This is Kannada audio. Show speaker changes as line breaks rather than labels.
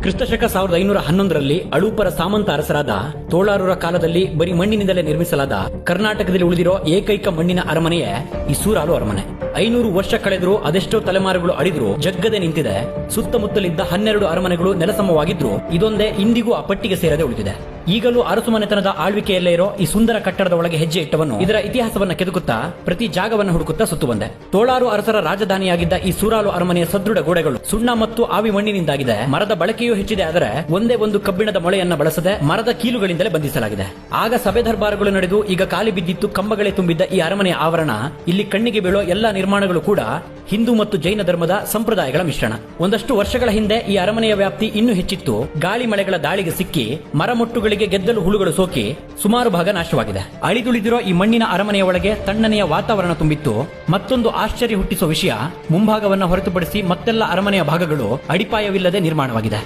ಕ್ರಿಸ್ತಶಕ 1511ರಲ್ಲಿ ಅಳೂಪರ ಸಾಮಂತ ಅರಸರಾದ ತೋಳಾರರ ಕಾಲದಲ್ಲಿ ಬರೀ ಮಣ್ಣಿನಿಂದಲೇ ನಿರ್ಮಿಸಲಾದ ಕರ್ನಾಟಕದಲ್ಲಿ ಉಳಿದಿರೋ ಏಕೈಕ ಮಣ್ಣಿನ ಅರಮನೆಯೇ ಈ ಸೂರಾಲು ಅರಮನೆ. 500 ವರ್ಷ ಕಳೆದರೂ ಅದೆಷ್ಟೋ ತಲೆಮಾರುಗಳು ಅಡಿದ್ರು ಜಗ್ಗದೆ ನಿಂತಿದೆ. ಸುತ್ತಮುತ್ತಲಿದ್ದ 12 ಅರಮನೆಗಳು ನೆಲಸಮವಾಗಿದ್ರು ಇದೊಂದೇ ಇಂದಿಗೂ ಆ ಪಟ್ಟಿಗೆ ಸೇರದೆ ಉಳಿದಿದೆ. ಈಗಲೂ ಅರಸುಮನೆತನದ ಆಳ್ವಿಕೆಯಲ್ಲೇ ಇರೋ ಈ ಸುಂದರ ಕಟ್ಟಡದ ಒಳಗೆ ಹೆಜ್ಜೆ ಇಟ್ಟವನು ಇದರ ಇತಿಹಾಸವನ್ನ ಕೆದಕುತ್ತಾ ಪ್ರತಿ ಜಾಗವನ್ನು ಹುಡುಕುತ್ತಾ ಸುತ್ತು ಬಂದೆ. ತೋಳಾರು ಅರಸರ ರಾಜಧಾನಿಯಾಗಿದ್ದ ಈ ಸೂರಾಲು ಅರಮನೆಯ ಸದೃಢ ಗೋಡೆಗಳು ಸುಣ್ಣ ಮತ್ತು ಆವಿ ಮಣ್ಣಿನಿಂದಾಗಿದೆ. ಮರದ ಬಳಕೆಯೂ ಹೆಚ್ಚಿದೆ, ಆದರೆ ಒಂದೇ ಒಂದು ಕಬ್ಬಿಣದ ಮೊಳೆಯನ್ನ ಬಳಸದೆ ಮರದ ಕೀಲುಗಳಿಂದಲೇ ಬಂಧಿಸಲಾಗಿದೆ. ಆಗ ಸಭೆ ದರ್ಬಾರುಗಳು ನಡೆದು ಈಗ ಖಾಲಿ ಬಿದ್ದಿತ್ತು ಕಂಬಗಳೇ ತುಂಬಿದ್ದ ಈ ಅರಮನೆಯ ಆವರಣ. ಇಲ್ಲಿ ಕಣ್ಣಿಗೆ ಬೀಳೋ ಎಲ್ಲಾ ನಿರ್ಮಾಣಗಳು ಕೂಡ ಹಿಂದೂ ಮತ್ತು ಜೈನ ಧರ್ಮದ ಸಂಪ್ರದಾಯಗಳ ಮಿಶ್ರಣ. ಒಂದಷ್ಟು ವರ್ಷಗಳ ಹಿಂದೆ ಈ ಅರಮನೆಯ ವ್ಯಾಪ್ತಿ ಇನ್ನೂ ಹೆಚ್ಚಿತ್ತು. ಗಾಳಿ ಮಳೆಗಳ ದಾಳಿಗೆ ಸಿಕ್ಕಿ ಮರಮೊಟ್ಟುಗಳಿಗೆ ಗೆದ್ದಲು ಹುಳುಗಳು ಸೋಕಿ ಸುಮಾರು ಭಾಗ ನಾಶವಾಗಿದೆ. ಅಳಿದುಳಿದಿರೋ ಈ ಮಣ್ಣಿನ ಅರಮನೆಯ ಒಳಗೆ ತಣ್ಣನೆಯ ವಾತಾವರಣ ತುಂಬಿತ್ತು. ಮತ್ತೊಂದು ಆಶ್ಚರ್ಯ ಹುಟ್ಟಿಸುವ ವಿಷಯ, ಮುಂಭಾಗವನ್ನ ಹೊರತುಪಡಿಸಿ ಮತ್ತೆಲ್ಲ ಅರಮನೆಯ ಭಾಗಗಳು ಅಡಿಪಾಯವಿಲ್ಲದೆ ನಿರ್ಮಾಣವಾಗಿದೆ.